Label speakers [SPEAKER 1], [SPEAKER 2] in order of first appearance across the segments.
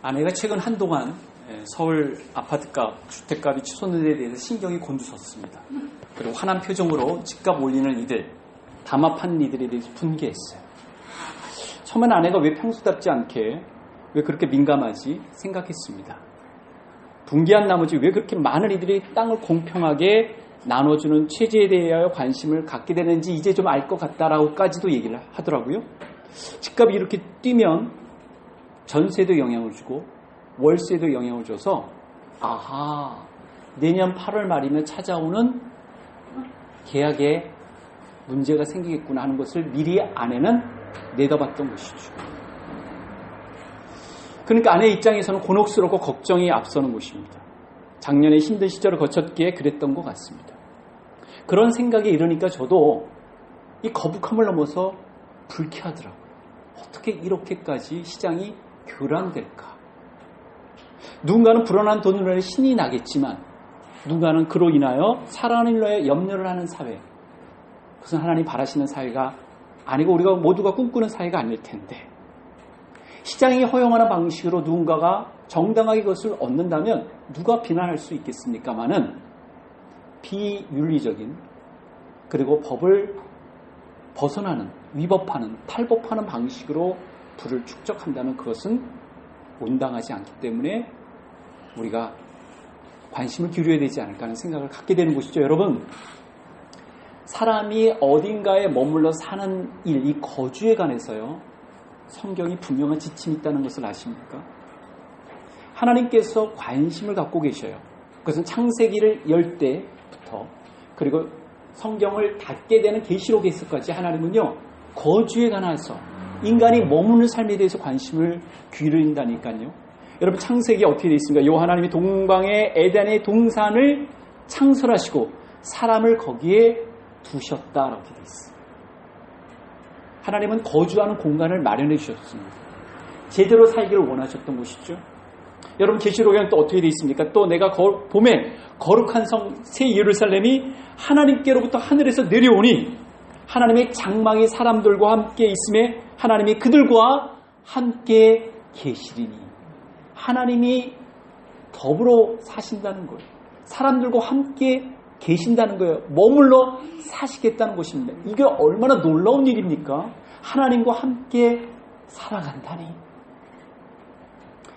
[SPEAKER 1] 아내가 최근 한동안 서울 아파트값, 주택값이 치솟는 데 대해서 신경이 곤두섰습니다. 그리고 화난 표정으로 집값 올리는 이들, 담합하는 이들에 대해서 분개했어요. 처음엔 아내가 왜 평소답지 않게 왜 그렇게 민감하지 생각했습니다. 분개한 나머지 왜 그렇게 많은 이들이 땅을 공평하게 나눠주는 체제에 대하여 관심을 갖게 되는지 이제 좀 알 것 같다라고까지도 얘기를 하더라고요. 집값이 이렇게 뛰면 전세도 영향을 주고 월세도 영향을 줘서 아하, 내년 8월 말이면 찾아오는 계약에 문제가 생기겠구나 하는 것을 미리 아내는 내다봤던 것이죠. 그러니까 아내 입장에서는 곤혹스럽고 걱정이 앞서는 것입니다. 작년에 힘든 시절을 거쳤기에 그랬던 것 같습니다. 그런 생각에 이르니까 저도 이 거북함을 넘어서 불쾌하더라고요. 어떻게 이렇게까지 시장이 교란될까? 누군가는 불어난 돈으로 인해 신이 나겠지만 누군가는 그로 인하여 살아가는 일에 염려를 하는 사회, 그것은 하나님 바라시는 사회가 아니고 우리가 모두가 꿈꾸는 사회가 아닐 텐데, 시장이 허용하는 방식으로 누군가가 정당하게 그것을 얻는다면 누가 비난할 수 있겠습니까마는 비윤리적인 그리고 법을 벗어나는, 위법하는, 탈법하는 방식으로 부를 축적한다면 그것은 온당하지 않기 때문에 우리가 관심을 기울여야 되지 않을까 하는 생각을 갖게 되는 것이죠. 여러분, 사람이 어딘가에 머물러 사는 일, 이 거주에 관해서요, 성경이 분명한 지침이 있다는 것을 아십니까? 하나님께서 관심을 갖고 계셔요. 그것은 창세기를 열 때부터 그리고 성경을 닫게 되는 계시록에서까지 하나님은요, 거주에 관해서 인간이 머무는 삶에 대해서 관심을 기울인다니까요. 여러분, 창세기 어떻게 되어 있습니까? 요 하나님이 동방의 에덴의 동산을 창설하시고 사람을 거기에 두셨다라고 되어 있어요. 하나님은 거주하는 공간을 마련해 주셨습니다. 제대로 살기를 원하셨던 것이죠. 여러분, 계시록에는 또 어떻게 되어 있습니까? 또 내가 봄에 거룩한 성 새 예루살렘이 하나님께로부터 하늘에서 내려오니 하나님의 장막이 사람들과 함께 있음에 하나님이 그들과 함께 계시리니, 하나님이 더불어 사신다는 거예요. 사람들과 함께 계신다는 거예요. 머물러 사시겠다는 것입니다. 이게 얼마나 놀라운 일입니까? 하나님과 함께 살아간다니.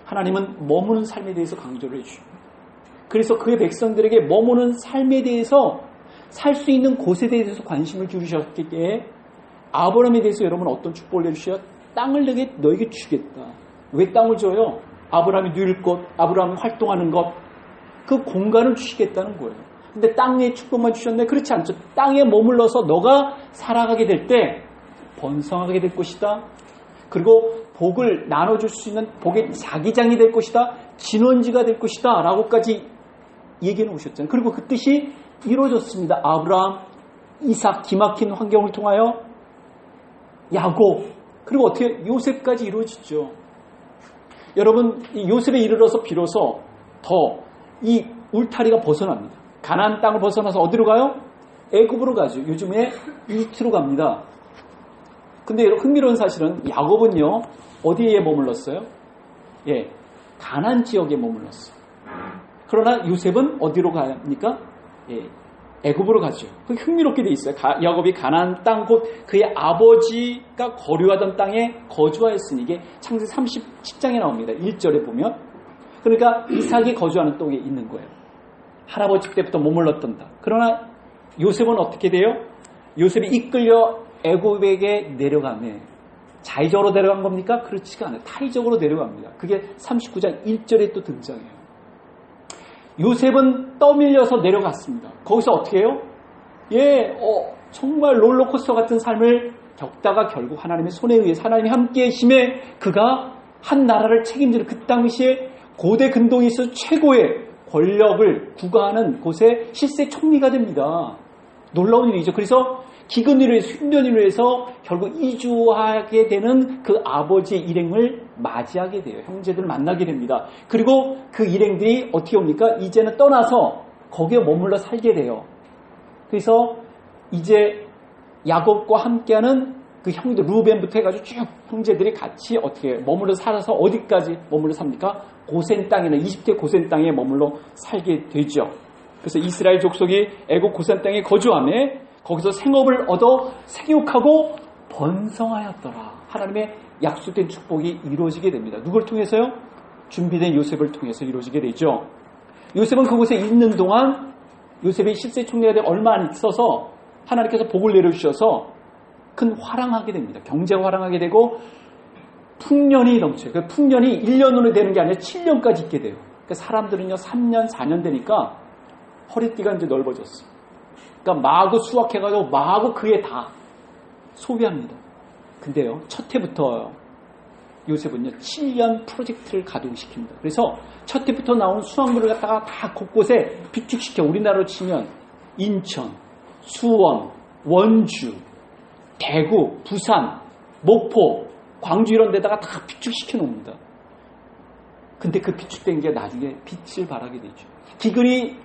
[SPEAKER 1] 하나님은 머무는 삶에 대해서 강조를 해주십니다. 그래서 그의 백성들에게 머무는 삶에 대해서, 살 수 있는 곳에 대해서 관심을 기울이셨기에 아브라함에 대해서 여러분 어떤 축복을 내주셔요? 땅을 너에게 주겠다. 왜 땅을 줘요? 아브라함이 누릴 곳, 아브라함이 활동하는 것, 그 공간을 주시겠다는 거예요. 근데 땅에 축복만 주셨네? 그렇지 않죠. 땅에 머물러서 너가 살아가게 될 때 번성하게 될 것이다. 그리고 복을 나눠줄 수 있는 복의 자기장이 될 것이다. 진원지가 될 것이다. 라고까지 얘기해 놓으셨잖아요. 그리고 그 뜻이 이루어졌습니다. 아브라함, 이삭, 기막힌 환경을 통하여 야곱, 그리고 어떻게 요셉까지 이루어지죠. 여러분, 이 요셉에 이르러서 비로소 더 이 울타리가 벗어납니다. 가나안 땅을 벗어나서 어디로 가요? 애굽으로 가죠. 요즘에 이집트로 갑니다. 근데 흥미로운 사실은 야곱은요, 어디에 머물렀어요? 예, 가나안 지역에 머물렀어요. 그러나 요셉은 어디로 갑니까? 예, 애굽으로 가죠. 그게 흥미롭게 돼 있어요. 야곱이 가나안 땅, 곧 그의 아버지가 거류하던 땅에 거주하였으니, 이게 창세기 37장에 나옵니다. 1절에 보면. 그러니까 이삭이 거주하는 땅에 있는 거예요. 할아버지 때부터 머물렀던 땅. 그러나 요셉은 어떻게 돼요? 요셉이 이끌려 애굽에게 내려가네. 자의적으로 내려간 겁니까? 그렇지가 않아요. 타의적으로 내려갑니다. 그게 39장 1절에 또 등장해요. 요셉은 떠밀려서 내려갔습니다. 거기서 어떻게 해요? 정말 롤러코스터 같은 삶을 겪다가 결국 하나님의 손에 의해 하나님이 함께 계심에 그가 한 나라를 책임지는, 그 당시에 고대 근동에서 최고의 권력을 구가하는 곳에 실세 총리가 됩니다. 놀라운 일이죠. 그래서 기근으로 해서, 흉년으로 해서 결국 이주하게 되는 그 아버지의 일행을 맞이하게 돼요. 형제들을 만나게 됩니다. 그리고 그 일행들이 어떻게 옵니까? 이제는 떠나서 거기에 머물러 살게 돼요. 그래서 이제 야곱과 함께하는 그 형들 루벤부터 해가지고 쭉 형제들이 같이 어떻게 머물러 살아서 어디까지 머물러 삽니까? 고센 땅에는 이집트의 고센 땅에 머물러 살게 되죠. 그래서 이스라엘 족속이 애국 고센 땅에 거주함에 거기서 생업을 얻어 생육하고 번성하였더라. 하나님의 약속된 축복이 이루어지게 됩니다. 누굴 통해서요? 준비된 요셉을 통해서 이루어지게 되죠. 요셉은 그곳에 있는 동안 요셉이 10세 총리가 되어 얼마 안 있어서 하나님께서 복을 내려주셔서 큰 화랑하게 됩니다. 경제가 화랑하게 되고 풍년이 넘쳐요. 그 풍년이 1년으로 되는 게 아니라 7년까지 있게 돼요. 그러니까 사람들은요 3년, 4년 되니까 허리띠가 이제 넓어졌어요. 그러니까 마구 수확해가지고 마구 그에 다 소비합니다. 근데요 첫 해부터 요셉은요 7년 프로젝트를 가동시킵니다. 그래서 첫 해부터 나온 수확물을 갖다가 다 곳곳에 비축시켜 우리나라로 치면 인천, 수원, 원주, 대구, 부산, 목포, 광주 이런 데다가 다 비축시켜 놓습니다. 근데 그 비축된 게 나중에 빛을 발하게 되죠. 기근이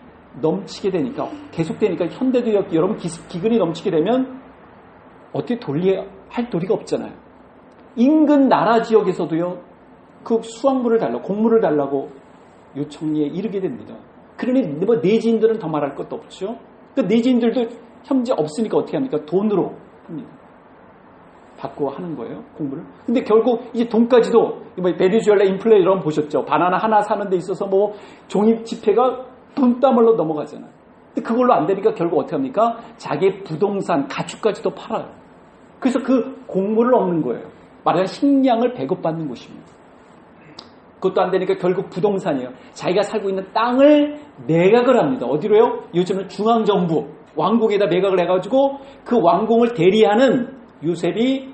[SPEAKER 1] 넘치게 되니까 계속되니까 현대도 여러분 기근이 넘치게 되면 어떻게 할 도리가 없잖아요. 인근 나라 지역에서도요 그 수확물을 달라고 곡물을 달라고 요청에 이르게 됩니다. 그러니 뭐 내지인들은 더 말할 것도 없죠. 그 내지인들도 현재 없으니까 어떻게 합니까? 돈으로 합니다. 받고 하는 거예요, 공부를. 근데 결국 이제 돈까지도 뭐 베네수엘라 인플레 이런 거 보셨죠? 바나나 하나 사는 데 있어서 뭐 종이 지폐가 돈다물로 넘어가잖아요. 근데 그걸로 안 되니까 결국 어떻게 합니까? 자기의 부동산, 가축까지도 팔아요. 그래서 그 곡물을 얻는 거예요. 말하자면 식량을 배급받는 곳입니다. 그것도 안 되니까 결국 부동산이에요. 자기가 살고 있는 땅을 매각을 합니다. 어디로요? 요즘은 중앙정부, 왕궁에다 매각을 해가지고 그 왕궁을 대리하는 요셉이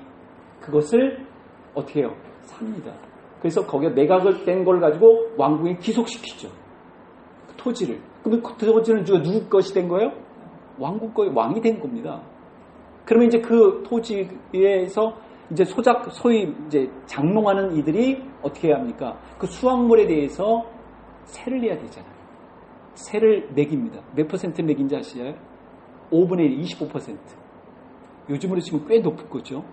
[SPEAKER 1] 그것을 어떻게 해요? 삽니다. 그래서 거기에 매각을 된 걸 가지고 왕궁에 귀속시키죠. 그 토지를. 그러면 그 토지는 누구 것이 된 거예요? 왕궁 거의 왕이 된 겁니다. 그러면 이제 그 토지에서 이제 소위 이제 장롱하는 이들이 어떻게 해야 합니까? 그 수확물에 대해서 세를 내야 되잖아요. 세를 매깁니다. 몇 퍼센트 매긴지 아시나요? 5분의 1, 25%. 요즘으로 치면 꽤 높은 거죠.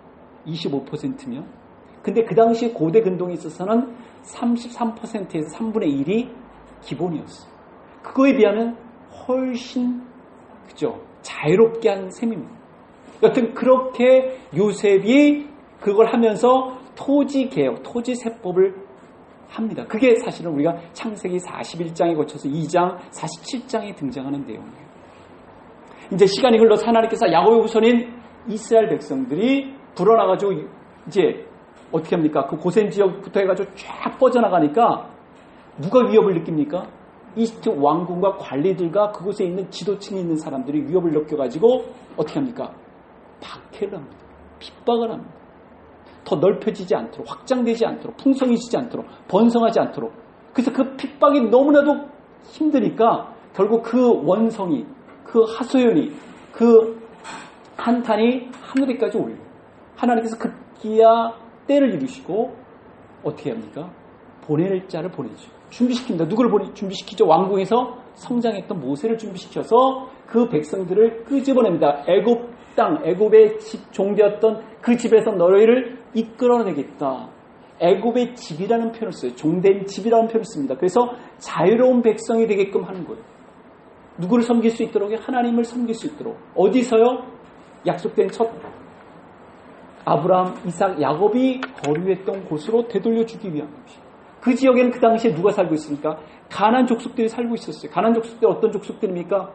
[SPEAKER 1] 25%면. 근데 그 당시 고대 근동에 있어서는 33%에서 3분의 1이 기본이었어요. 그거에 비하면 훨씬 그죠? 자유롭게 한 셈입니다. 여튼 그렇게 요셉이 그걸 하면서 토지 개혁, 토지 세법을 합니다. 그게 사실은 우리가 창세기 41장에 거쳐서 2장, 47장에 등장하는 내용이에요. 이제 시간이 흘러서 하나님께서 야곱의 후손인 이스라엘 백성들이 불어나가지고 이제 어떻게 합니까? 그 고센 지역부터 해가지고 쫙 뻗어나가니까 누가 위협을 느낍니까? 이집트 왕궁과 관리들과 그곳에 있는 지도층에 있는 사람들이 위협을 느껴가지고 어떻게 합니까? 박해를 합니다. 핍박을 합니다. 더 넓혀지지 않도록, 확장되지 않도록, 풍성해지지 않도록, 번성하지 않도록. 그래서 그 핍박이 너무나도 힘드니까 결국 그 원성이, 그 하소연이, 그 한탄이 하늘에까지 올려요. 하나님께서 급기야 때를 이루시고 어떻게 합니까? 보낼 자를 보내죠. 준비시킵니다. 누구를 준비시키죠? 왕궁에서 성장했던 모세를 준비시켜서 그 백성들을 끄집어냅니다. 애굽 땅, 애굽의 집 종되었던 그 집에서 너희를 이끌어내겠다. 애굽의 집이라는 표현을 써요. 종된 집이라는 표현을 씁니다. 그래서 자유로운 백성이 되게끔 하는 거예요. 누구를 섬길 수 있도록? 하나님을 섬길 수 있도록. 어디서요? 약속된 첫 아브라함, 이삭, 야곱이 거류했던 곳으로 되돌려주기 위한 것입니다. 그 지역에는 그 당시에 누가 살고 있습니까? 가나안 족속들이 살고 있었어요. 가나안 족속들 어떤 족속들입니까?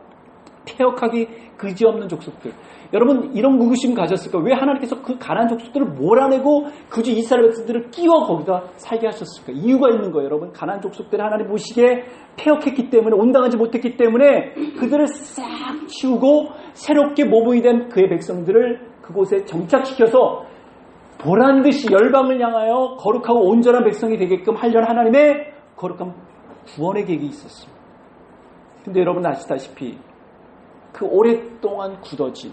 [SPEAKER 1] 폐역하기 그지없는 족속들. 여러분 이런 의구심 가졌을까? 왜 하나님께서 그 가나안 족속들을 몰아내고 굳이 이스라엘 백성들을 끼워 거기다 살게 하셨을까? 이유가 있는 거예요. 여러분 가나안 족속들을 하나님 보시기에 폐역했기 때문에 온당하지 못했기 때문에 그들을 싹 치우고 새롭게 모범이 된 그의 백성들을 그곳에 정착시켜서 보란듯이 열방을 향하여 거룩하고 온전한 백성이 되게끔 하려는 하나님의 거룩한 구원의 계획이 있었습니다. 근데 여러분 아시다시피 그 오랫동안 굳어진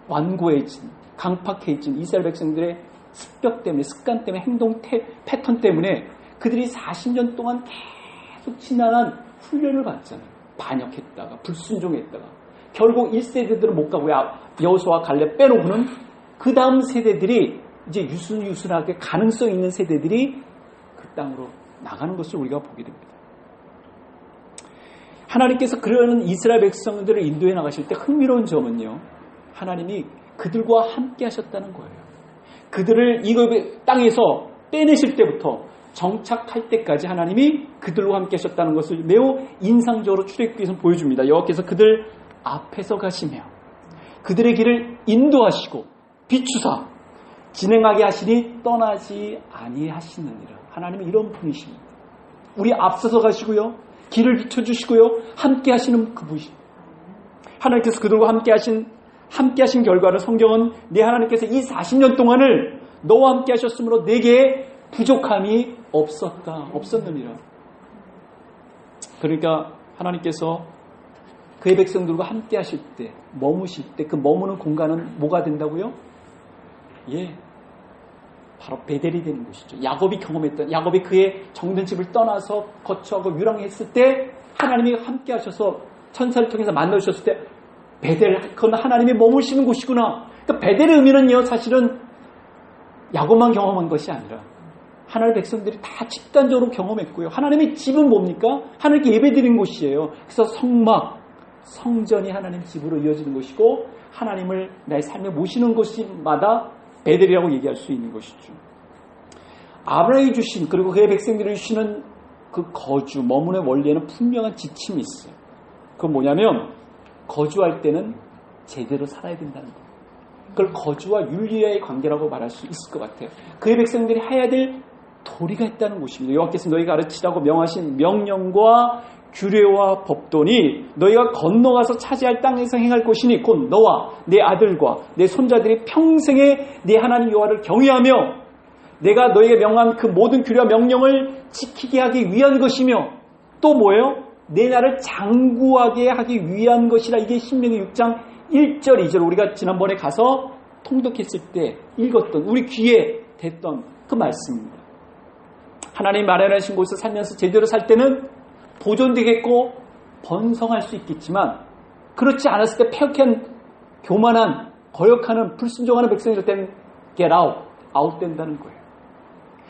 [SPEAKER 1] 완고해진 강팍해진 이스라엘 백성들의 습격 때문에 습관 때문에 행동 패턴 때문에 그들이 40년 동안 계속 지난한 훈련을 받잖아요. 반역했다가 불순종했다가 결국 1세대들은 못 가고 여호수아와 갈렙 빼놓고는 그 다음 세대들이 이제 유순유순하게 가능성 있는 세대들이 그 땅으로 나가는 것을 우리가 보게 됩니다. 하나님께서 그런 이스라엘 백성들을 인도해 나가실 때 흥미로운 점은요, 하나님이 그들과 함께 하셨다는 거예요. 그들을 이굽의 땅에서 빼내실 때부터 정착할 때까지 하나님이 그들과 함께 하셨다는 것을 매우 인상적으로 출애굽기에서 보여줍니다. 여호와께서 그들 앞에서 가시며 그들의 길을 인도하시고 비추사 진행하게 하시니 떠나지 아니하시느니라. 하나님은 이런 분이십니다. 우리 앞서서 가시고요, 길을 비춰주시고요, 함께 하시는 그분이십니다. 하나님께서 그들과 함께 하신 결과를 성경은 내 하나님께서 이 40년 동안을 너와 함께 하셨으므로 내게 부족함이 없었느니라. 그러니까 하나님께서 그의 백성들과 함께 하실 때, 머무실 때, 그 머무는 공간은 뭐가 된다고요? 예, 바로 베델이 되는 것이죠. 야곱이 그의 정든 집을 떠나서 거처하고 유랑했을 때 하나님이 함께 하셔서 천사를 통해서 만나주셨을 때 베델, 그건 하나님이 머무시는 곳이구나. 그러니까 베델의 의미는요, 사실은 야곱만 경험한 것이 아니라 하나님의 백성들이 다 집단적으로 경험했고요. 하나님의 집은 뭡니까? 하나님께 예배드리는 곳이에요. 그래서 성전이 하나님 집으로 이어지는 것이고 하나님을 나의 삶에 모시는 곳마다 베델이라고 얘기할 수 있는 것이죠. 아브라함이 주신, 그리고 그의 백성들이 주시는 그 거주, 머무는 원리에는 분명한 지침이 있어요. 그건 뭐냐면 거주할 때는 제대로 살아야 된다는 거예요. 그걸 거주와 윤리의 관계라고 말할 수 있을 것 같아요. 그의 백성들이 해야 될 도리가 있다는 곳입니다. 여호와께서 너희가 가르치라고 명하신 명령과 규례와 법도니 너희가 건너가서 차지할 땅에서 행할 것이니 곧 너와 내 아들과 내 손자들이 평생에 내 하나님 여호와를 경외하며 내가 너희에게 명한 그 모든 규례와 명령을 지키게 하기 위한 것이며 또 뭐예요? 내 나라를 장구하게 하기 위한 것이라. 이게 신명기 6장 1절 2절 우리가 지난번에 가서 통독했을 때 읽었던, 우리 귀에 댔던 그 말씀입니다. 하나님 마련하신 곳에 살면서 제대로 살 때는 보존되겠고 번성할 수 있겠지만 그렇지 않았을 때 폐역한 교만한 거역하는 불순종하는 백성이 될 때는 get out, 아웃된다는 거예요.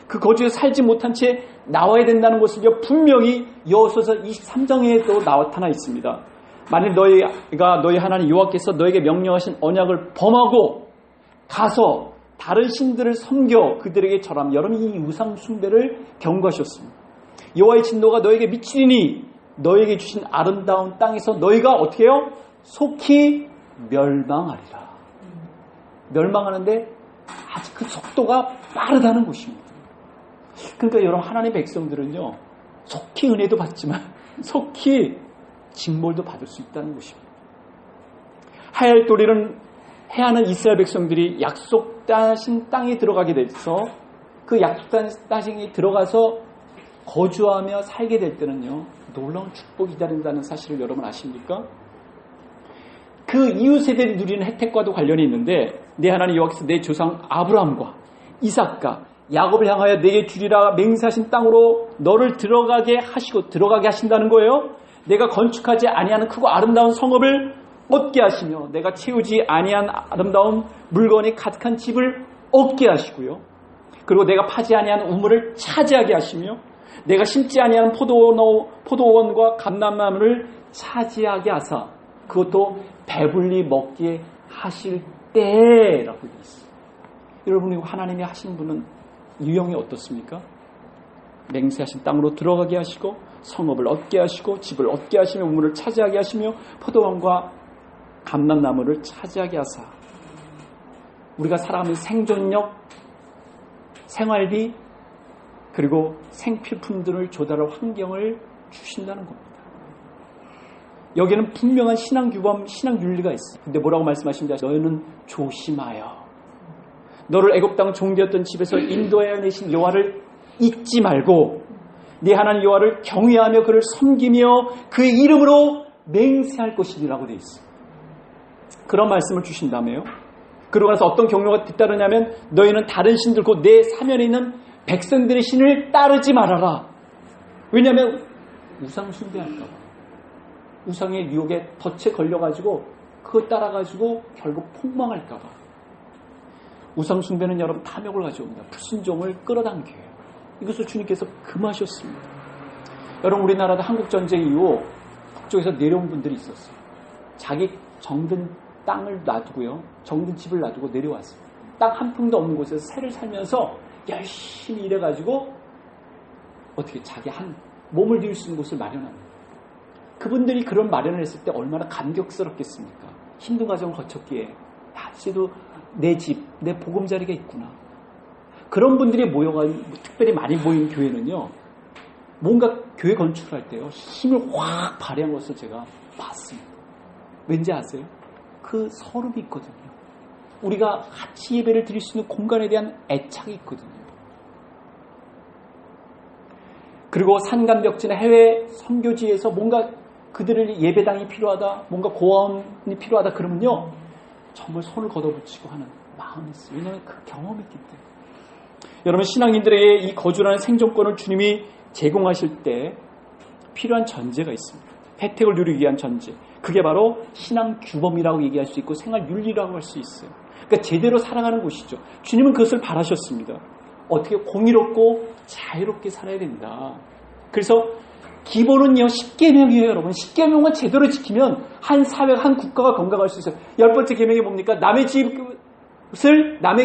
[SPEAKER 1] 그 거주에서 살지 못한 채 나와야 된다는 것을 분명히 여호수아서 23장에도 나타나 있습니다. 만일 너희가 너희 하나님 여호와께서 너에게 명령하신 언약을 범하고 가서 다른 신들을 섬겨 그들에게 절하면, 여러분 이 우상 숭배를 경고하셨습니다. 여호와의 진노가 너에게 미치리니 너에게 주신 아름다운 땅에서 너희가 어떻게 해요? 속히 멸망하리라. 멸망하는데 아주 그 속도가 빠르다는 것입니다. 그러니까 여러분, 하나님의 백성들은요, 속히 은혜도 받지만 속히 징벌도 받을 수 있다는 것입니다. 하야할 도리는 해하는 이스라엘 백성들이 약속하신 땅에 들어가게 돼서 그 약속한 땅에 들어가서 거주하며 살게 될 때는요, 놀라운 축복이 기다린다는 사실을 여러분 아십니까? 그 이후 세대를 누리는 혜택과도 관련이 있는데 내 하나님 여호와께서 내 조상 아브라함과 이삭과 야곱을 향하여 내게 주리라 맹세하신 땅으로 너를 들어가게 하신다는 거예요. 내가 건축하지 아니하는 크고 아름다운 성읍을 얻게 하시며 내가 채우지 아니한 아름다운 물건이 가득한 집을 얻게 하시고요. 그리고 내가 파지 아니한 우물을 차지하게 하시며 내가 심지 아니한 포도원과 감람나무를 차지하게 하사 그것도 배불리 먹게 하실 때라고 되어 있어요. 여러분, 하나님이 하신 분은 유형이 어떻습니까? 맹세하신 땅으로 들어가게 하시고 성읍을 얻게 하시고 집을 얻게 하시며 우물을 차지하게 하시며 포도원과 감람나무를 차지하게 하사 우리가 살아가면서 생존력, 생활비 그리고 생필품들을 조달할 환경을 주신다는 겁니다. 여기는 분명한 신앙규범, 신앙윤리가 있어요. 근데 뭐라고 말씀하시는지 너희는 조심하여 너를 애굽 땅 종되었던 집에서 인도하여 내신 여호와를 잊지 말고 네 하나님 여호와를 경외하며 그를 섬기며 그의 이름으로 맹세할 것이니라고 되어 있어요. 그런 말씀을 주신다며요. 그러고 나서 어떤 경로가 뒤따르냐면 너희는 다른 신들 곧 내 사면에 있는 백성들의 신을 따르지 말아라. 왜냐하면 우상 숭배할까 봐. 우상의 유혹에 덫에 걸려가지고 그거 따라가지고 결국 폭망할까 봐. 우상숭배는 여러분 탐욕을 가져옵니다. 불순종을 끌어당겨요. 이것을 주님께서 금하셨습니다. 여러분 우리나라도 한국전쟁 이후 북쪽에서 내려온 분들이 있었어요. 자기 정든 땅을 놔두고요. 정든 집을 놔두고 내려왔어요. 땅 한 평도 없는 곳에서 새를 살면서 열심히 일해가지고 어떻게 자기 한 몸을 들일 수 있는 곳을 마련합니다. 그분들이 그런 마련을 했을 때 얼마나 감격스럽겠습니까? 힘든 과정을 거쳤기에 다시도 내 집, 내 보금자리가 있구나. 그런 분들이 특별히 많이 모인 교회는요. 뭔가 교회 건축할 때요. 힘을 확 발휘한 것을 제가 봤습니다. 왠지 아세요? 그 서름이 있거든요. 우리가 같이 예배를 드릴 수 있는 공간에 대한 애착이 있거든요. 그리고 산간벽지나 해외 선교지에서 뭔가 그들의 예배당이 필요하다, 뭔가 고아원이 필요하다 그러면요. 정말 손을 걷어붙이고 하는 마음이 있어요. 왜냐하면 그 경험이 있기 때문에. 여러분 신앙인들에게 이 거주라는 생존권을 주님이 제공하실 때 필요한 전제가 있습니다. 혜택을 누리기 위한 전제. 그게 바로 신앙 규범이라고 얘기할 수 있고 생활 윤리라고 할 수 있어요. 그러니까 제대로 살아가는 곳이죠. 주님은 그것을 바라셨습니다. 어떻게 공의롭고 자유롭게 살아야 된다. 그래서 기본은요 10계명이에요. 여러분 10계명만 제대로 지키면 한 사회가 한 국가가 건강할 수 있어요. 10번째 계명이 뭡니까? 남의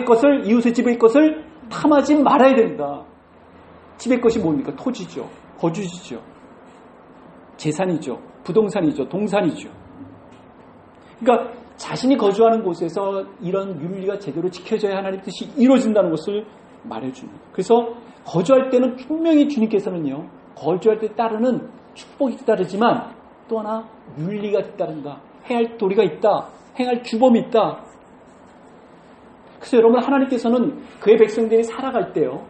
[SPEAKER 1] 것을 이웃의 집의 것을 탐하지 말아야 된다. 집의 것이 뭡니까? 토지죠. 거주지죠. 재산이죠. 부동산이죠. 동산이죠. 그러니까 자신이 거주하는 곳에서 이런 윤리가 제대로 지켜져야 하나님의 뜻이 이루어진다는 것을 말해줍니다. 그래서 거주할 때는 분명히 주님께서는요. 거주할 때 따르는 축복이 따르지만 또 하나 윤리가 뒤따른다. 행할 도리가 있다. 행할 규범이 있다. 그래서 여러분 하나님께서는 그의 백성들이 살아갈 때요.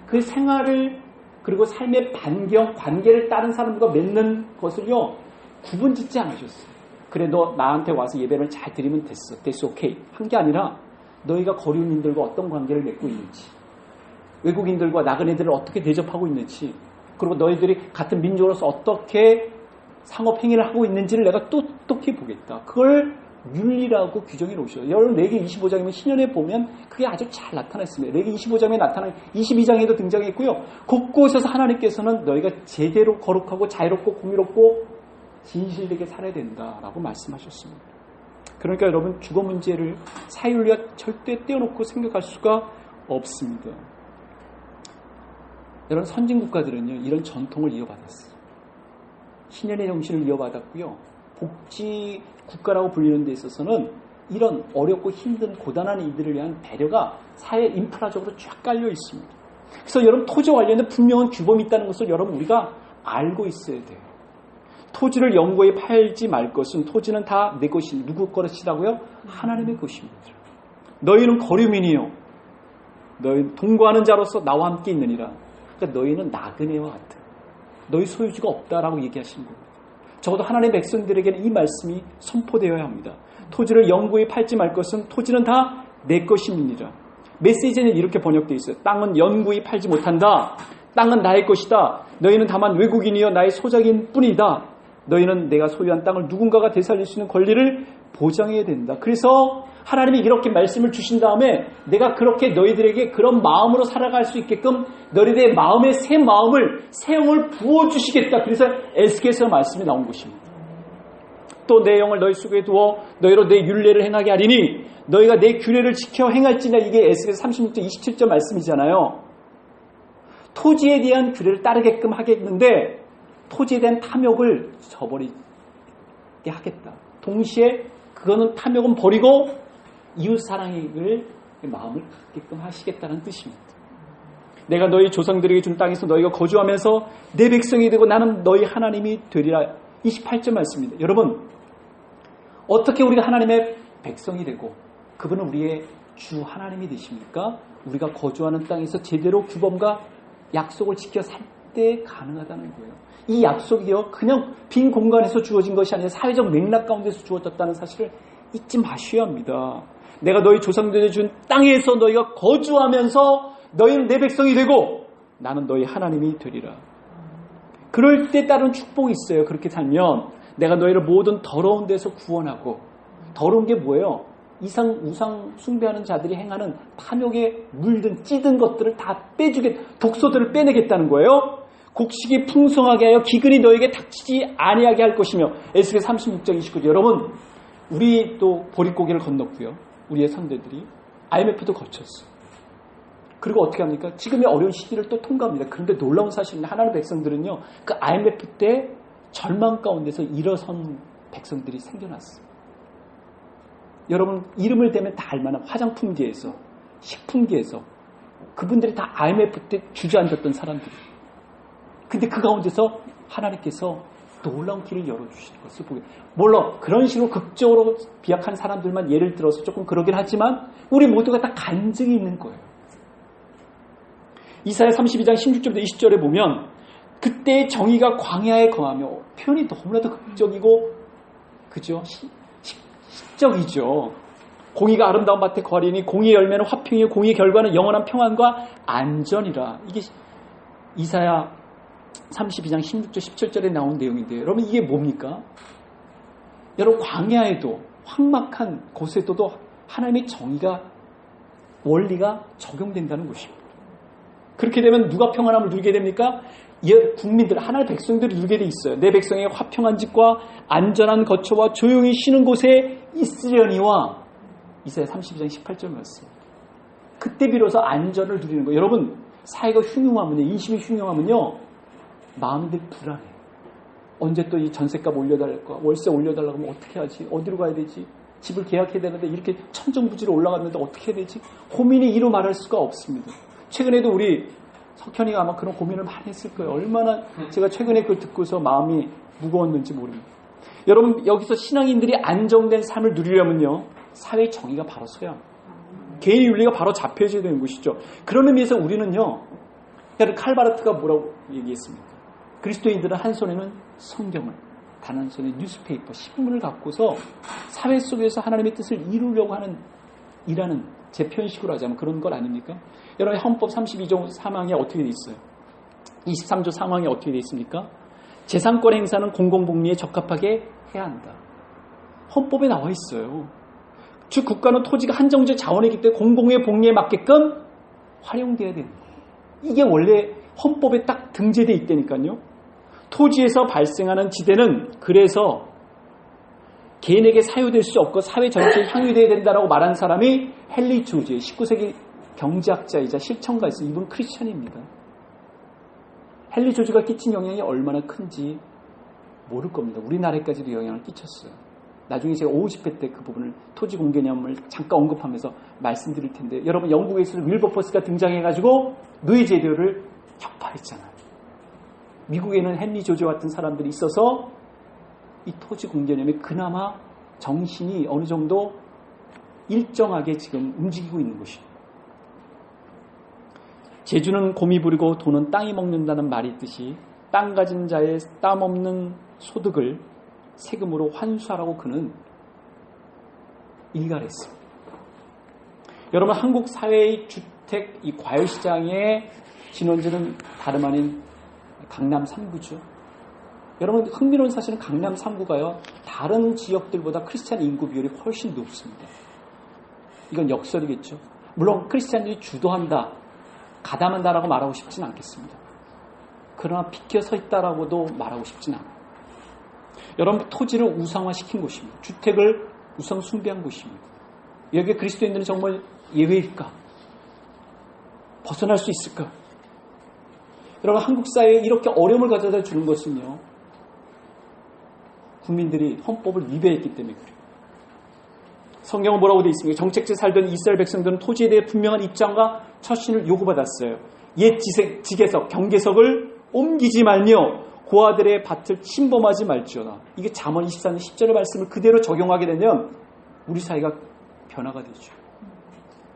[SPEAKER 1] 그 생활을 그리고 삶의 반경, 관계를 다른 사람과 맺는 것을요. 구분짓지 않으셨어요. 그래 너 나한테 와서 예배를 잘 드리면 됐어. 됐어 오케이. 한 게 아니라 너희가 거류민들과 어떤 관계를 맺고 있는지 외국인들과 나그네들을 어떻게 대접하고 있는지 그리고 너희들이 같은 민족으로서 어떻게 상업행위를 하고 있는지를 내가 똑똑히 보겠다. 그걸 윤리라고 규정해 놓으셔요. 여러분 레기 25장이면 신년에 보면 그게 아주 잘 나타났습니다. 레기 25장에 나타난 22장에도 등장했고요. 곳곳에서 하나님께서는 너희가 제대로 거룩하고 자유롭고 공의롭고 진실되게 살아야 된다라고 말씀하셨습니다. 그러니까 여러분 주거 문제를 사회윤리와 절대 떼어놓고 생각할 수가 없습니다. 여러분 선진국가들은요 이런 전통을 이어받았어요. 신년의 정신을 이어받았고요. 복지 국가라고 불리는 데 있어서는 이런 어렵고 힘든 고단한 이들을 위한 배려가 사회 인프라적으로 쫙 깔려 있습니다. 그래서 여러분 토지와 관련된 분명한 규범이 있다는 것을 여러분 우리가 알고 있어야 돼요. 토지를 영구에 팔지 말 것은 토지는 다 내 것이 누구 것이라고요? 하나님의 것입니다. 너희는 거류민이요. 너희 동거하는 자로서 나와 함께 있느니라. 그러니까 너희는 나그네와 같아. 너희 소유주가 없다라고 얘기하시는 겁니다. 적어도 하나님의 백성들에게는 이 말씀이 선포되어야 합니다. 토지를 영구에 팔지 말 것은 토지는 다 내 것임이니라. 메시지는 이렇게 번역되어 있어요. 땅은 영구에 팔지 못한다. 땅은 나의 것이다. 너희는 다만 외국인이여 나의 소작인 뿐이다. 너희는 내가 소유한 땅을 누군가가 되살릴 수 있는 권리를 보장해야 된다. 그래서 하나님이 이렇게 말씀을 주신 다음에 내가 그렇게 너희들에게 그런 마음으로 살아갈 수 있게끔 너희들의 마음에 새 마음을 새 영을 부어주시겠다. 그래서 에스겔서 말씀이 나온 것입니다. 또 내 영을 너희 속에 두어 너희로 내 율례를 행하게 하리니 너희가 내 규례를 지켜 행할지냐. 이게 에스겔서 36절 27절 말씀이잖아요. 토지에 대한 규례를 따르게끔 하겠는데 토지에 대한 탐욕을 저버리게 하겠다. 동시에 그거는 탐욕은 버리고 이웃사랑을 마음을 갖게끔 하시겠다는 뜻입니다. 내가 너희 조상들에게 준 땅에서 너희가 거주하면서 내 백성이 되고 나는 너희 하나님이 되리라. 28절 말씀입니다. 여러분 어떻게 우리가 하나님의 백성이 되고 그분은 우리의 주 하나님이 되십니까? 우리가 거주하는 땅에서 제대로 규범과 약속을 지켜 살 때 가능하다는 거예요. 이 약속이요 그냥 빈 공간에서 주어진 것이 아니라 사회적 맥락 가운데서 주어졌다는 사실을 잊지 마셔야 합니다. 내가 너희 조상들에게 준 땅에서 너희가 거주하면서 너희는 내 백성이 되고 나는 너희 하나님이 되리라. 그럴 때 따른 축복이 있어요. 그렇게 살면 내가 너희를 모든 더러운 데서 구원하고 더러운 게 뭐예요? 우상 숭배하는 자들이 행하는 탐욕에 물든 찌든 것들을 다 독소들을 빼내겠다는 거예요. 곡식이 풍성하게 하여 기근이 너에게 닥치지 아니하게 할 것이며. 에스겔 36장 29절. 여러분, 우리 또 보릿고개를 건넜고요. 우리의 선대들이 IMF도 거쳤어요. 그리고 어떻게 합니까? 지금의 어려운 시기를 또 통과합니다. 그런데 놀라운 사실은 하나님의 백성들은요, 그 IMF 때 절망 가운데서 일어선 백성들이 생겨났어요. 여러분, 이름을 대면 다 알만한 화장품계에서, 식품계에서 그분들이 다 IMF 때 주저앉았던 사람들이에요. 근데 그 가운데서 하나님께서 놀라운 길을 열어주시는 것을 보게. 물론 그런 식으로 극적으로 비약한 사람들만 예를 들어서 조금 그러긴 하지만 우리 모두가 다 간증이 있는 거예요. 이사야 32장 16절부터 20절에 보면 그때의 정의가 광야에 거하며, 표현이 너무나도 극적이고 그죠? 시적이죠. 공의가 아름다운 밭에 거하리니 공의의 열매는 화평이요 공의의 결과는 영원한 평안과 안전이라. 이게 이사야 32장 16절 17절에 나온 내용인데요. 여러분, 이게 뭡니까? 여러분, 광야에도 황막한 곳에도 하나님의 정의가, 원리가 적용된다는 것입니다. 그렇게 되면 누가 평안함을 누리게 됩니까? 국민들, 하나님의 백성들이 누리게 돼 있어요. 내 백성의 화평한 집과 안전한 거처와 조용히 쉬는 곳에 있으려니와. 이사야 32장 18절 말씀. 그때 비로소 안전을 누리는 거예요. 여러분, 사회가 흉흉하면요, 인심이 흉흉하면요, 마음들 불안해. 언제 또 이 전셋값 올려달랄까? 월세 올려달라고 하면 어떻게 하지? 어디로 가야 되지? 집을 계약해야 되는데 이렇게 천정부지로 올라갔는데 어떻게 해야 되지? 고민이 이루 말할 수가 없습니다. 최근에도 우리 석현이가 아마 그런 고민을 많이 했을 거예요. 얼마나 제가 최근에 그걸 듣고서 마음이 무거웠는지 모릅니다. 여러분, 여기서 신앙인들이 안정된 삶을 누리려면요, 사회의 정의가 바로 서야 합니다. 개인의 윤리가 바로 잡혀져야 되는 것이죠. 그런 의미에서 우리는요, 칼바르트가 뭐라고 얘기했습니까? 그리스도인들은 한 손에는 성경을, 단 한 손에 뉴스페이퍼, 신문을 갖고서 사회 속에서 하나님의 뜻을 이루려고 일하는, 제 표현식으로 하자면 그런 것 아닙니까? 여러분, 헌법 32조 3항에 어떻게 되어 있어요? 23조 3항에 어떻게 되어 있습니까? 재산권 행사는 공공복리에 적합하게 해야 한다. 헌법에 나와 있어요. 즉 국가는 토지가 한정적 자원이기 때문에 공공의 복리에 맞게끔 활용돼야 되는 거예요. 이게 원래 헌법에 딱 등재되어 있다니까요. 토지에서 발생하는 지대는 그래서 개인에게 사유될 수 없고 사회 전체에 향유되어야 된다라고 말한 사람이 헨리 조지, 19세기 경제학자이자 실천가였어요. 이분 크리스천입니다. 헨리 조지가 끼친 영향이 얼마나 큰지 모를 겁니다. 우리나라에까지도 영향을 끼쳤어요. 나중에 제가 50회 때 그 부분을, 토지 공개념을 잠깐 언급하면서 말씀드릴 텐데, 여러분, 영국에서 윌버포스가 등장해가지고 노예 제도를 격파했잖아요. 미국에는 헨리 조지 같은 사람들이 있어서 이 토지 공개념에 그나마 정신이 어느 정도 일정하게 지금 움직이고 있는 것입니다. 재주는 곰이 부리고 돈은 땅이 먹는다는 말이 있듯이 땅 가진 자의 땀 없는 소득을 세금으로 환수하라고 그는 일갈했습니다. 여러분, 한국 사회의 주택 이 과열시장의 진원지는 다름 아닌 강남 3구죠. 여러분, 흥미로운 사실은 강남 3구가요, 다른 지역들보다 크리스찬 인구 비율이 훨씬 높습니다. 이건 역설이겠죠. 물론 크리스찬들이 주도한다, 가담한다라고 말하고 싶지는 않겠습니다. 그러나 비켜 서 있다라고도 말하고 싶지는 않아요. 여러분, 토지를 우상화시킨 곳입니다. 주택을 우상 숭배한 곳입니다. 여기에 그리스도인들은 정말 예외일까? 벗어날 수 있을까? 여러분, 한국 사회에 이렇게 어려움을 가져다 주는 것은요, 국민들이 헌법을 위배했기 때문에 그래요. 성경은 뭐라고 되어 있습니까? 정책지에 살던 이스라엘 백성들은 토지에 대해 분명한 입장과 처신을 요구받았어요. 옛 직에서 경계석을 옮기지 말며 고아들의 밭을 침범하지 말지어다. 이게 잠언 24장 10절의 말씀을 그대로 적용하게 되면 우리 사회가 변화가 되죠.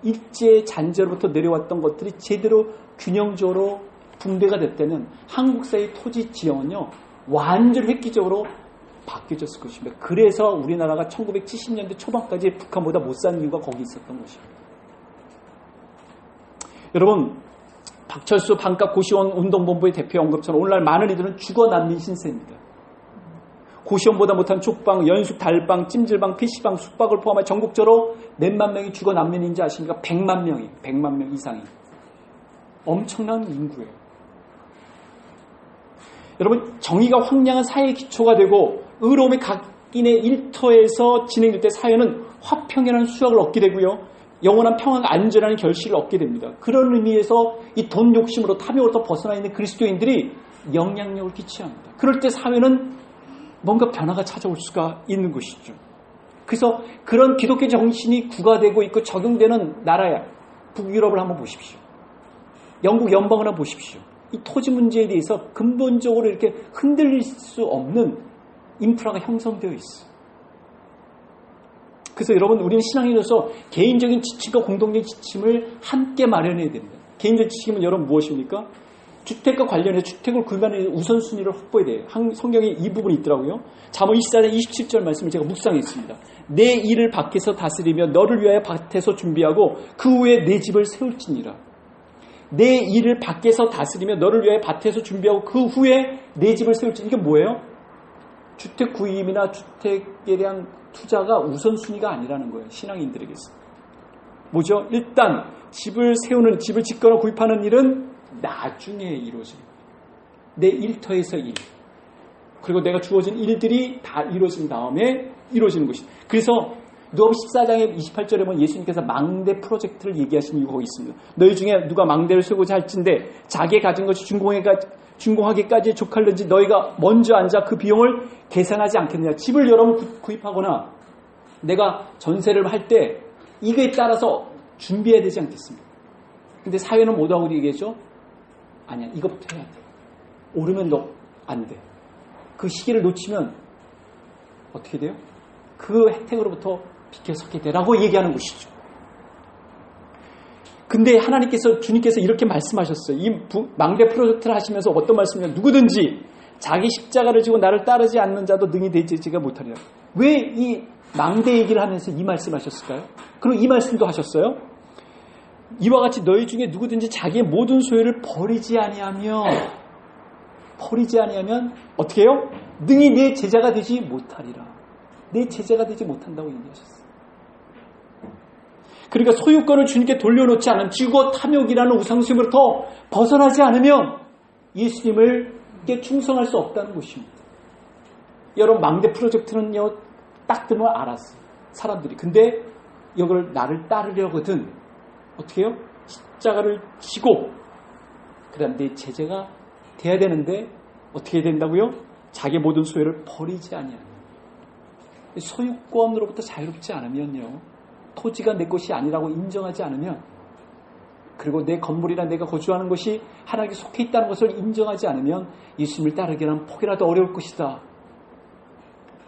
[SPEAKER 1] 일제 잔재로부터 내려왔던 것들이 제대로 균형적으로 분배가 될 때는 한국 사회의 토지 지형은요, 완전히 획기적으로 바뀌어졌을 것입니다. 그래서 우리나라가 1970년대 초반까지 북한보다 못 사는 이유가 거기 있었던 것입니다. 여러분, 박철수 반값 고시원 운동본부의 대표 언급처럼 오늘날 많은 이들은 주거 난민 신세입니다. 고시원보다 못한 족방, 연숙, 달방, 찜질방, PC방, 숙박을 포함해 전국적으로 몇만 명이 죽어 난민인지 아십니까? 100만 명이, 100만 명 이상이. 엄청난 인구예요. 여러분, 정의가 황량한 사회의 기초가 되고 의로움의 각인의 일터에서 진행될 때 사회는 화평이라는 수확을 얻게 되고요. 영원한 평화가 안전한 결실을 얻게 됩니다. 그런 의미에서 이 돈 욕심으로 탐욕으로부터 벗어나 있는 그리스도인들이 영향력을 끼쳐야 합니다. 그럴 때 사회는 뭔가 변화가 찾아올 수가 있는 것이죠. 그래서 그런 기독교 정신이 구가되고 있고 적용되는 나라야. 북유럽을 한번 보십시오. 영국 연방을 한번 보십시오. 이 토지 문제에 대해서 근본적으로 이렇게 흔들릴 수 없는 인프라가 형성되어 있어요. 그래서 여러분, 우리는 신앙인으로서 개인적인 지침과 공동적인 지침을 함께 마련해야 됩니다. 개인적인 지침은 여러분 무엇입니까? 주택과 관련해서 주택을 구매하는 우선순위를 확보해야 돼요. 성경에 이 부분이 있더라고요. 잠언 24장 27절 말씀을 제가 묵상했습니다. 내 일을 밖에서 다스리며 너를 위하여 밭에서 준비하고 그 후에 내 집을 세울지니라. 내 일을 밖에서 다스리며 너를 위하여 밭에서 준비하고 그 후에 내 집을 세울지니라. 이게 뭐예요? 주택 구입이나 주택에 대한 투자가 우선순위가 아니라는 거예요. 신앙인들에게서. 뭐죠? 일단 집을 세우는, 집을 짓거나 구입하는 일은 나중에 이루어집니다. 내 일터에서 일. 그리고 내가 주어진 일들이 다 이루어진 다음에 이루어지는 것이다. 그래서 누가복음 14장의 28절에 보면 예수님께서 망대 프로젝트를 얘기하신 이유가 있습니다. 너희 중에 누가 망대를 세우고자 할진데 자기의 가진 것이 준공하기까지 족할는지 너희가 먼저 앉아 그 비용을 계산하지 않겠느냐. 집을 여러분 구입하거나 내가 전세를 할 때 이거에 따라서 준비해야 되지 않겠습니까? 근데 사회는 뭐라고 얘기했죠? 아니야, 이것부터 해야 돼. 오르면 너 안 돼. 그 시기를 놓치면 어떻게 돼요? 그 혜택으로부터 비켜서게 되라고 얘기하는 것이죠. 근데 하나님께서, 주님께서 이렇게 말씀하셨어요. 이 망대 프로젝트를 하시면서 어떤 말씀이냐? 누구든지 자기 십자가를 지고 나를 따르지 않는 자도 능히 되지가 못하리라. 왜 이 망대 얘기를 하면서 이 말씀을 하셨을까요? 그럼 이 말씀도 하셨어요. 이와 같이 너희 중에 누구든지 자기의 모든 소유를 버리지 아니하면 어떻게 해요? 능히 내 제자가 되지 못하리라. 내 제자가 되지 못한다고 얘기하셨어요. 그러니까 소유권을 주님께 돌려놓지 않으면 지고 탐욕이라는 우상숭배로부터 벗어나지 않으면 예수님께 충성할 수 없다는 것입니다. 여러분, 망대 프로젝트는요, 딱 들으면 알았어요. 사람들이. 근데 이걸 나를 따르려거든 어떻게 해요? 십자가를 지고 그다음 내 제자가 돼야 되는데 어떻게 해야 된다고요? 자기 모든 소유를 버리지 아니하면. 소유권으로부터 자유롭지 않으면요, 토지가 내 것이 아니라고 인정하지 않으면, 그리고 내 건물이나 내가 거주하는 것이 하나님께 속해 있다는 것을 인정하지 않으면 예수님을 따르기란 폭이라도 어려울 것이다.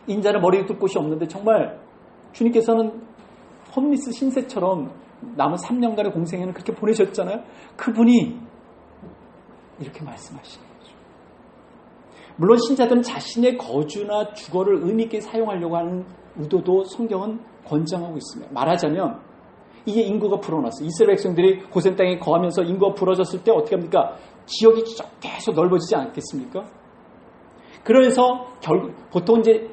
[SPEAKER 1] 인자는 머리에 둘 곳이 없는데 정말 주님께서는 홈리스 신세처럼 남은 3년간의 공생에는 그렇게 보내셨잖아요. 그분이 이렇게 말씀하시는 거죠. 물론 신자들은 자신의 거주나 주거를 의미 있게 사용하려고 하는 의도도 성경은 권장하고 있습니다. 말하자면 이게 인구가 불어났어요. 이스라엘 백성들이 고센 땅에 거하면서 인구가 불어졌을 때 어떻게 합니까? 지역이 계속 넓어지지 않겠습니까? 그래서 보통 이제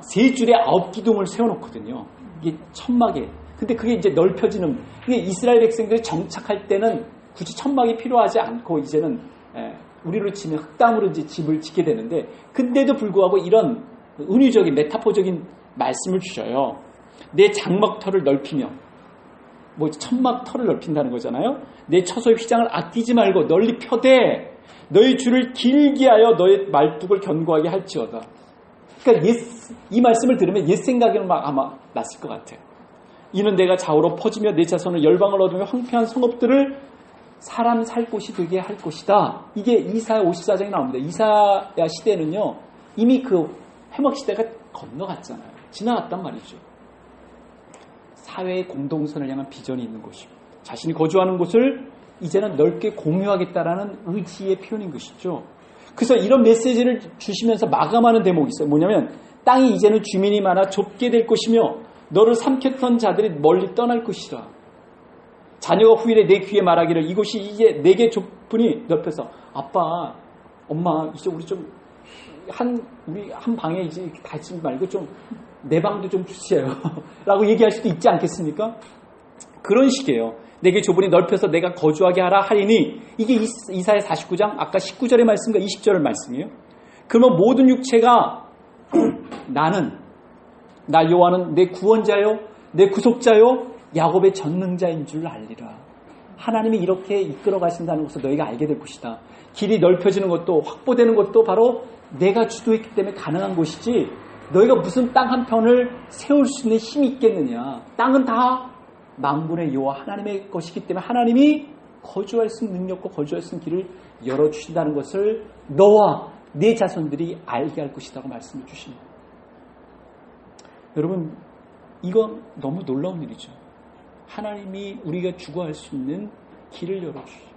[SPEAKER 1] 세 줄에 9기둥을 세워놓거든요. 이게 천막에. 근데 그게 이제 넓혀지는, 이게 이스라엘 백성들이 정착할 때는 굳이 천막이 필요하지 않고 이제는 우리로 치면 흙담으로 이제 집을 짓게 되는데, 근데도 불구하고 이런 은유적인 메타포적인 말씀을 주셔요. 내 장막터를 넓히며, 뭐 천막터를 넓힌다는 거잖아요. 내 처소의 휘장을 아끼지 말고 널리 펴되 너희 줄을 길게 하여 너의 말뚝을 견고하게 할지어다. 그러니까 이 말씀을 들으면 옛 생각에는 막 아마 났을 것 같아요. 이는 내가 좌우로 퍼지며 내 자손은 열방을 얻으며 황폐한 성읍들을 사람 살 곳이 되게 할 것이다. 이게 이사야 54장에 나옵니다. 이사야 시대는요, 이미 그 회막 시대가 건너갔잖아요. 지나갔단 말이죠. 사회의 공동선을 향한 비전이 있는 것입니다. 자신이 거주하는 곳을 이제는 넓게 공유하겠다라는 의지의 표현인 것이죠. 그래서 이런 메시지를 주시면서 마감하는 대목이 있어요. 뭐냐면, 땅이 이제는 주민이 많아 좁게 될 것이며 너를 삼켰던 자들이 멀리 떠날 것이라. 자녀가 후일에 내 귀에 말하기를 이곳이 이제 내게 좁으니 넓혀서, 아빠, 엄마, 이제 우리 좀 우리 한 방에 이제 다 있지 말고 좀 내 방도 좀 주세요. 라고 얘기할 수도 있지 않겠습니까? 그런 식이에요. 내게 좁으니 넓혀서 내가 거주하게 하라 하리니, 이게 이사야 49장 아까 19절의 말씀과 20절의 말씀이에요. 그러면 모든 육체가 나 여호와는 내 구원자요 내 구속자요 야곱의 전능자인 줄 알리라. 하나님이 이렇게 이끌어 가신다는 것을 너희가 알게 될 것이다. 길이 넓혀지는 것도 확보되는 것도 바로 내가 주도했기 때문에 가능한 것이지, 너희가 무슨 땅 한 편을 세울 수 있는 힘이 있겠느냐. 땅은 다 만군의 여호와 하나님의 것이기 때문에 하나님이 거주할 수 있는 능력과 거주할 수 있는 길을 열어주신다는 것을 너와 네 자손들이 알게 할 것이라고 말씀해 주십니다. 여러분, 이건 너무 놀라운 일이죠. 하나님이 우리가 주거할 수 있는 길을 열어주시죠.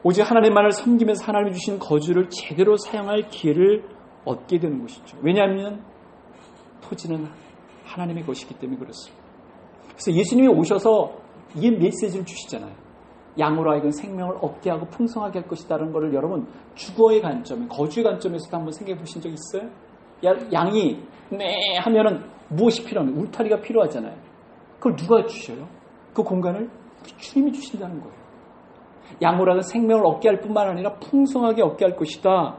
[SPEAKER 1] 오직 하나님만을 섬기면서 하나님이 주신 거주를 제대로 사용할 기회를 얻게 되는 것이죠. 왜냐하면 토지는 하나님의 것이기 때문에 그렇습니다. 그래서 예수님이 오셔서 이 메시지를 주시잖아요. 양으로 하여금 생명을 얻게 하고 풍성하게 할 것이다라는 것을 여러분 주거의 관점, 거주의 관점에서도 한번 생각해 보신 적 있어요? 양이 네 하면은 무엇이 필요하면 울타리가 필요하잖아요. 그걸 누가 주셔요? 그 공간을 주님이 주신다는 거예요. 양으로 하여금 생명을 얻게 할 뿐만 아니라 풍성하게 얻게 할 것이다.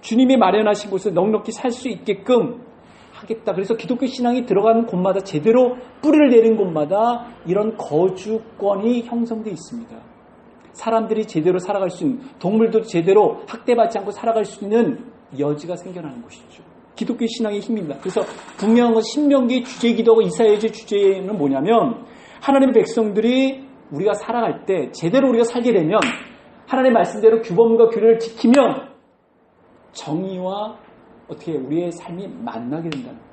[SPEAKER 1] 주님이 마련하신 곳에 넉넉히 살 수 있게끔 하겠다. 그래서 기독교 신앙이 들어가는 곳마다 제대로 뿌리를 내린 곳마다 이런 거주권이 형성되어 있습니다. 사람들이 제대로 살아갈 수 있는, 동물도 제대로 학대받지 않고 살아갈 수 있는 여지가 생겨나는 것이죠. 기독교 신앙의 힘입니다. 그래서 분명한 건 신명기의 주제이기도 하고 이사야의 주제는 뭐냐면, 하나님의 백성들이 우리가 살아갈 때 제대로 우리가 살게 되면 하나님의 말씀대로 규범과 규례를 지키면 정의와 어떻게 우리의 삶이 만나게 된다는 거예요.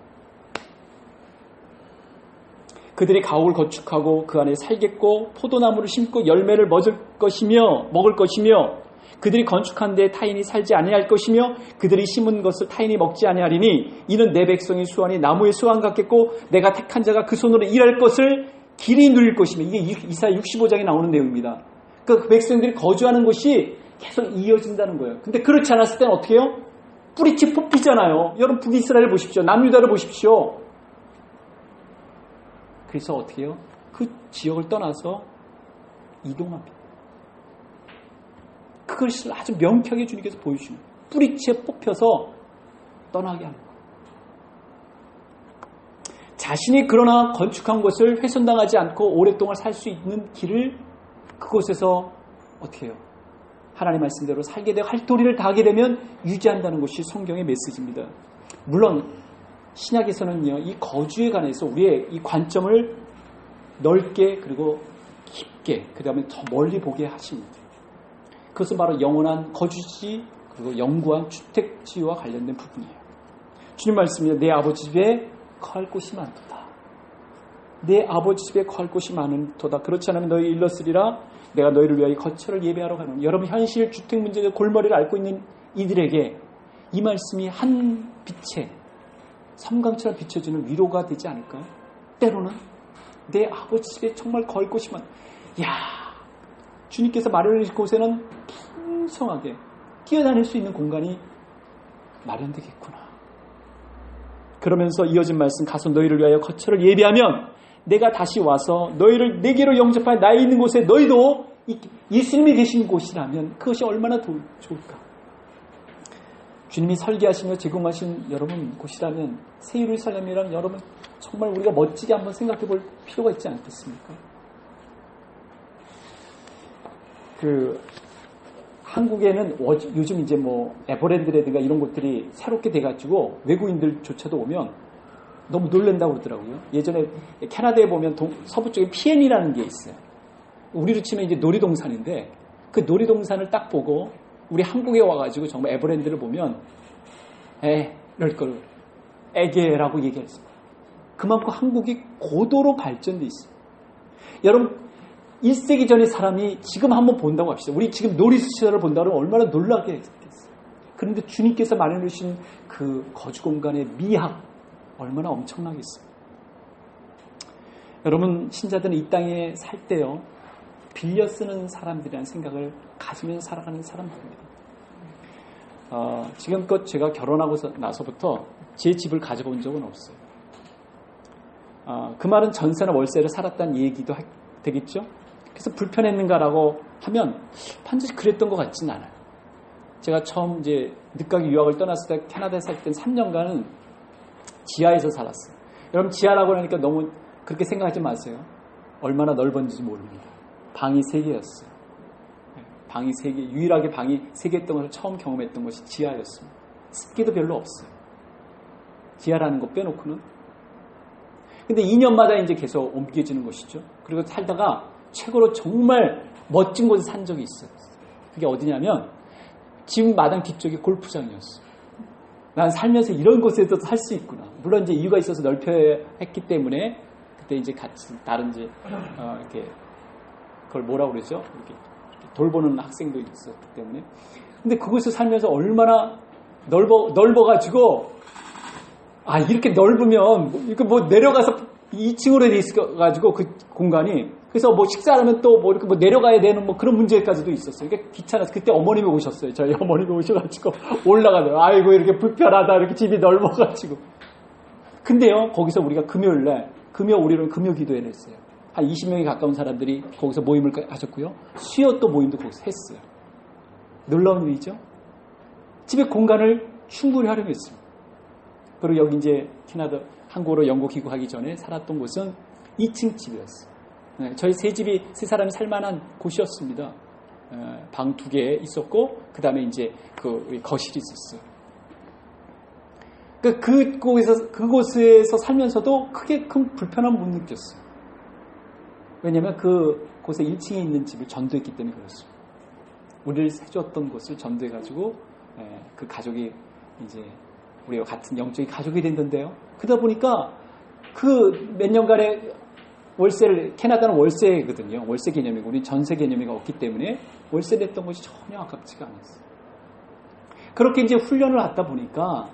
[SPEAKER 1] 그들이 가옥을 건축하고 그 안에 살겠고 포도나무를 심고 열매를 먹을 것이며 그들이 건축한 데에 타인이 살지 아니할 것이며 그들이 심은 것을 타인이 먹지 아니하리니 이는 내 백성의 수완이 나무의 수완 같겠고 내가 택한 자가 그 손으로 일할 것을 길이 누릴 것이며, 이게 이사야 65장에 나오는 내용입니다. 그 백성들이 거주하는 곳이 계속 이어진다는 거예요. 근데 그렇지 않았을 때는 어떻게 해요? 뿌리치 뽑히잖아요. 여러분 북이스라엘 보십시오. 남유다를 보십시오. 그래서 어떻게 해요? 그 지역을 떠나서 이동합니다. 그것을 아주 명쾌하게 주님께서 보여주십니다. 뿌리치에 뽑혀서 떠나게 합니다. 자신이 그러나 건축한 곳을 훼손당하지 않고 오랫동안 살 수 있는 길을 그곳에서 어떻게 해요? 하나님 말씀대로 살게 되고 할 도리를 다하게 되면 유지한다는 것이 성경의 메시지입니다. 물론 신약에서는요, 이 거주에 관해서 우리의 이 관점을 넓게 그리고 깊게 그 다음에 더 멀리 보게 하십니다. 그것은 바로 영원한 거주지 그리고 영구한 주택지와 관련된 부분이에요. 주님 말씀입니다. 내 아버지 집에 거할 곳이 많도다. 내 아버지 집에 거할 곳이 많도다. 그렇지 않으면 너희 일렀으리라. 내가 너희를 위하여 거처를 예배하러 가노니. 여러분, 현실 주택 문제의 골머리를 앓고 있는 이들에게 이 말씀이 한 빛에 섬광처럼 비춰주는 위로가 되지 않을까요? 때로는 내 아버지 집에 정말 거할 곳이 많다. 주님께서 마련해 주신 곳에는 풍성하게 뛰어다닐 수 있는 공간이 마련되겠구나. 그러면서 이어진 말씀, 가서 너희를 위하여 거처를 예비하면 내가 다시 와서 너희를 내게로 영접하여 나의 있는 곳에 너희도 예수님이 계신 곳이라면 그것이 얼마나 좋을까. 주님이 설계하시며 제공하신 여러분 곳이라면, 새 예루살렘이라면 여러분 정말 우리가 멋지게 한번 생각해 볼 필요가 있지 않겠습니까? 한국에는 요즘 이제 뭐 에버랜드라든가 이런 곳들이 새롭게 돼가지고 외국인들조차도 오면 너무 놀란다고 그러더라고요. 예전에 캐나다에 보면 서부 쪽에 PN이라는 게 있어요. 우리로 치면 이제 놀이동산인데 그 놀이동산을 딱 보고 우리 한국에 와가지고 정말 에버랜드를 보면 이럴 걸 애게라고 얘기했습니다. 그만큼 한국이 고도로 발전돼 있어요. 여러분 1세기 전의 사람이 지금 한번 본다고 합시다. 우리 지금 놀이시설을 본다고 하면 얼마나 놀라게 했겠어요. 그런데 주님께서 마련해 주신 그 거주 공간의 미학 얼마나 엄청나겠어요. 여러분 신자들은 이 땅에 살 때요, 빌려 쓰는 사람들이라는 생각을 가지면서 살아가는 사람들입니다. 지금껏 제가 결혼하고 나서부터 제 집을 가져본 적은 없어요. 그 말은 전세나 월세를 살았다는 얘기도 되겠죠? 그래서 불편했는가라고 하면 반드시 그랬던 것 같진 않아요. 제가 처음 이제 늦가기 유학을 떠났을 때 캐나다에 살 땐 3년간은 지하에서 살았어요. 여러분 지하라고 하니까 너무 그렇게 생각하지 마세요. 얼마나 넓은지 모릅니다. 방이 3개였어요. 방이 3개, 유일하게 방이 3개였던 것을 처음 경험했던 것이 지하였습니다. 습기도 별로 없어요. 지하라는 거 빼놓고는. 근데 2년마다 이제 계속 옮겨지는 것이죠. 그리고 살다가 최고로 정말 멋진 곳에 산 적이 있어요. 그게 어디냐면 집 마당 뒤쪽이 골프장이었어요. 난 살면서 이런 곳에도 살 수 있구나. 물론 이제 이유가 있어서 넓혀야 했기 때문에 그때 이제 같이 다른 이제 이렇게 그걸 뭐라고 그러죠? 이렇게 돌보는 학생도 있었기 때문에. 근데 그곳에서 살면서 얼마나 넓어가지고 이렇게 넓으면 이렇게 뭐 내려가서 2층으로 돼 있어가지고 그 공간이 그래서 뭐 식사하면 또 뭐 이렇게 뭐 내려가야 되는 뭐 그런 문제까지도 있었어요. 그러니까 귀찮아서 그때 어머님이 오셨어요. 저희 어머님이 오셔가지고 올라가더라고요. 아이고 이렇게 불편하다 이렇게 집이 넓어가지고. 근데요 거기서 우리가 금요일날 우리는 금요 기도회를 했어요. 한 20명에 가까운 사람들이 거기서 모임을 하셨고요. 수요 또 모임도 거기서 했어요. 놀라운 일이죠. 집에 공간을 충분히 활용했습니다. 그리고 여기 이제 캐나다 한국으로 영국 귀국하기 전에 살았던 곳은 2층 집이었어요. 저희 세 사람이 살만한 곳이었습니다. 방 2개 있었고 그 다음에 이제 그 거실이 있었어요. 그곳에서 살면서도 크게 큰 불편함 못 느꼈어요. 왜냐하면 그곳에 1층에 있는 집을 전도했기 때문에 그렇습니다. 우리를 세줬던 곳을 전도해가지고 그 가족이 이제 우리와 같은 영적인 가족이 됐는데요. 그러다 보니까 그 몇 년간의 캐나다는 월세거든요. 월세 개념이고 우리 전세 개념이 없기 때문에 월세를 냈던 것이 전혀 아깝지가 않았어요. 그렇게 이제 훈련을 하다 보니까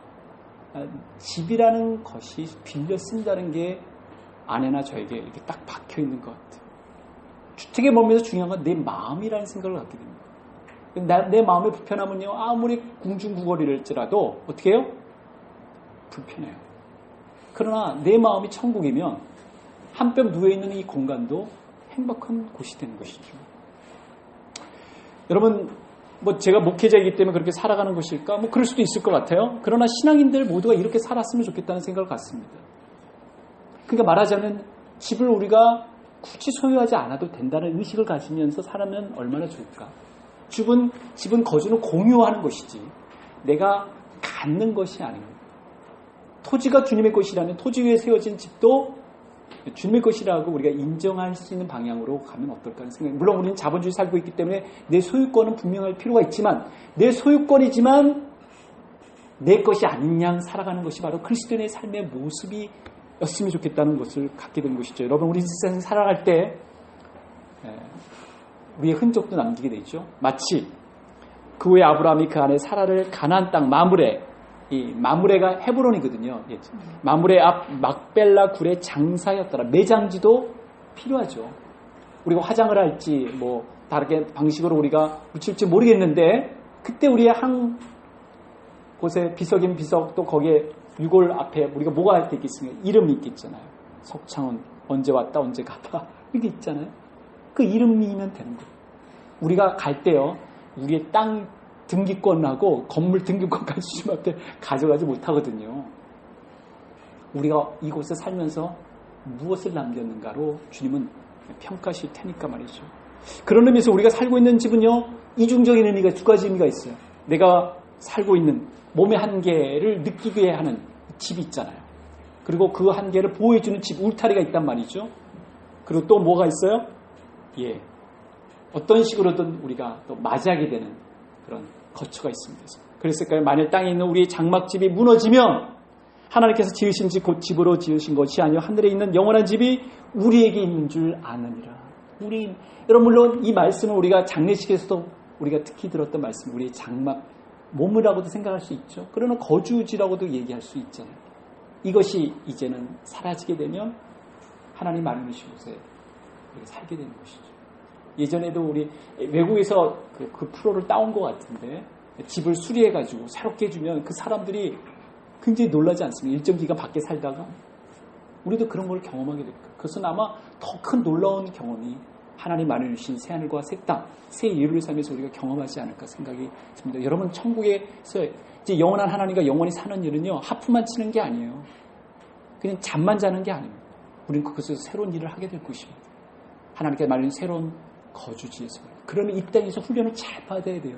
[SPEAKER 1] 집이라는 것이 빌려 쓴다는 게 아내나 저에게 이렇게 딱 박혀 있는 것 같아요. 주택에 머물면서 중요한 건 내 마음이라는 생각을 갖게 됩니다. 내 마음의 불편함은요, 아무리 궁중구걸이랄지라도 어떻게 해요? 불편해요. 그러나 내 마음이 천국이면 한 뼘 누워있는 이 공간도 행복한 곳이 되는 것이죠. 여러분, 뭐 제가 목회자이기 때문에 그렇게 살아가는 것일까? 뭐 그럴 수도 있을 것 같아요. 그러나 신앙인들 모두가 이렇게 살았으면 좋겠다는 생각을 갖습니다. 그러니까 말하자면 집을 우리가 굳이 소유하지 않아도 된다는 의식을 가지면서 살면 얼마나 좋을까? 집은 거주는 공유하는 것이지 내가 갖는 것이 아닙니다. 토지가 주님의 것이라면 토지 위에 세워진 집도 주님의 것이라고 우리가 인정할 수 있는 방향으로 가면 어떨까 하는 생각이. 물론 우리는 자본주의 살고 있기 때문에 내 소유권은 분명할 필요가 있지만 내 소유권이지만 내 것이 아닌 양 살아가는 것이 바로 그리스도인의 삶의 모습이었으면 좋겠다는 것을 갖게 된 것이죠. 여러분 우리 세상 살아갈 때 우리의 흔적도 남기게 되죠. 마치 그 후에 아브라함이 그 안에 사라를 가나안 땅 마므레가 헤브론이거든요. 마므레 앞 막벨라 굴의 장사였더라. 매장지도 필요하죠. 우리가 화장을 할지 뭐 다르게 방식으로 우리가 붙일지 모르겠는데 그때 우리의 한 곳에 비석인 비석 또 거기에 유골 앞에 우리가 뭐가 할 때 있겠습니까? 이름이 있겠잖아요. 석창은 언제 왔다 언제 가다 이게 있잖아요. 그 이름이면 되는 거예요. 우리가 갈 때요. 우리의 땅 등기권하고 건물 등기권까지 주님 앞에 가져가지 못하거든요. 우리가 이곳에 살면서 무엇을 남겼는가로 주님은 평가하실 테니까 말이죠. 그런 의미에서 우리가 살고 있는 집은요. 이중적인 의미가 2가지 의미가 있어요. 내가 살고 있는 몸의 한계를 느끼게 하는 집이 있잖아요. 그리고 그 한계를 보호해주는 집 울타리가 있단 말이죠. 그리고 또 뭐가 있어요? 어떤 식으로든 우리가 또 맞이하게 되는 그런 거처가 있습니다. 그랬을까요? 만일 땅에 있는 우리의 장막집이 무너지면 하나님께서 지으신 집 곧 집으로 지으신 것이 아니요 하늘에 있는 영원한 집이 우리에게 있는 줄 아느니라. 여러분 물론 이 말씀은 우리가 장례식에서도 우리가 특히 들었던 말씀, 우리의 장막 몸이라고도 생각할 수 있죠. 그러나 거주지라고도 얘기할 수 있잖아요. 이것이 이제는 사라지게 되면 하나님 마련하신 곳에 우리가 살게 되는 것이죠. 예전에도 우리 외국에서 그 프로를 따온 것 같은데 집을 수리해가지고 새롭게 해주면 그 사람들이 굉장히 놀라지 않습니까? 일정 기간 밖에 살다가 우리도 그런 걸 경험하게 될 거예요. 그것은 아마 더 큰 놀라운 경험이 하나님 마련해 주신 새하늘과 새 땅, 새 예루살렘에서 우리가 경험하지 않을까 생각이 듭니다. 여러분 천국에서 이제 영원한 하나님과 영원히 사는 일은요 하프만 치는 게 아니에요. 그냥 잠만 자는 게 아닙니다. 우리는 그것에서 새로운 일을 하게 될 것입니다. 하나님께 마련해 새로운 거주지에서. 그러면 이 땅에서 훈련을 잘 받아야 돼요.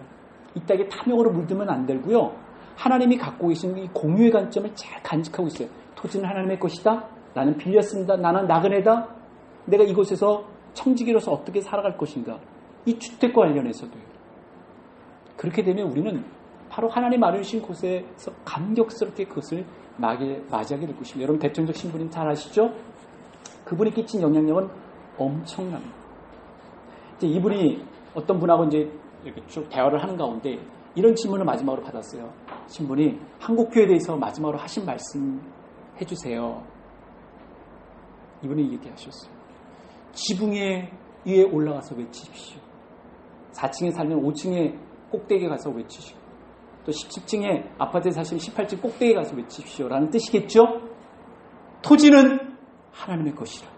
[SPEAKER 1] 이 땅에 탐욕으로 물들면 안 되고요. 하나님이 갖고 계신 이 공유의 관점을 잘 간직하고 있어요. 토지는 하나님의 것이다. 나는 빌렸습니다. 나는 나그네다. 내가 이곳에서 청지기로서 어떻게 살아갈 것인가. 이 주택과 관련해서도요. 그렇게 되면 우리는 바로 하나님 마련하신 곳에서 감격스럽게 그것을 맞이하게 될 것입니다. 여러분 대통령적 신부님 잘 아시죠? 그분이 끼친 영향력은 엄청납니다. 이제 이분이 어떤 분하고 이제 이렇게 쭉 대화를 하는 가운데 이런 질문을 마지막으로 받았어요. 신부님, 한국교회에 대해서 마지막으로 하신 말씀 해주세요. 이분이 얘기하셨어요. 지붕 위에 올라가서 외치십시오. 4층에 살면 5층에 꼭대기에 가서 외치시고 또 17층에 아파트에 사시면 18층 꼭대기에 가서 외치십시오. 라는 뜻이겠죠? 토지는 하나님의 것이라.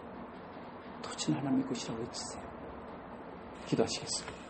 [SPEAKER 1] 토지는 하나님의 것이라고 외치세요. 기도하시겠습니다.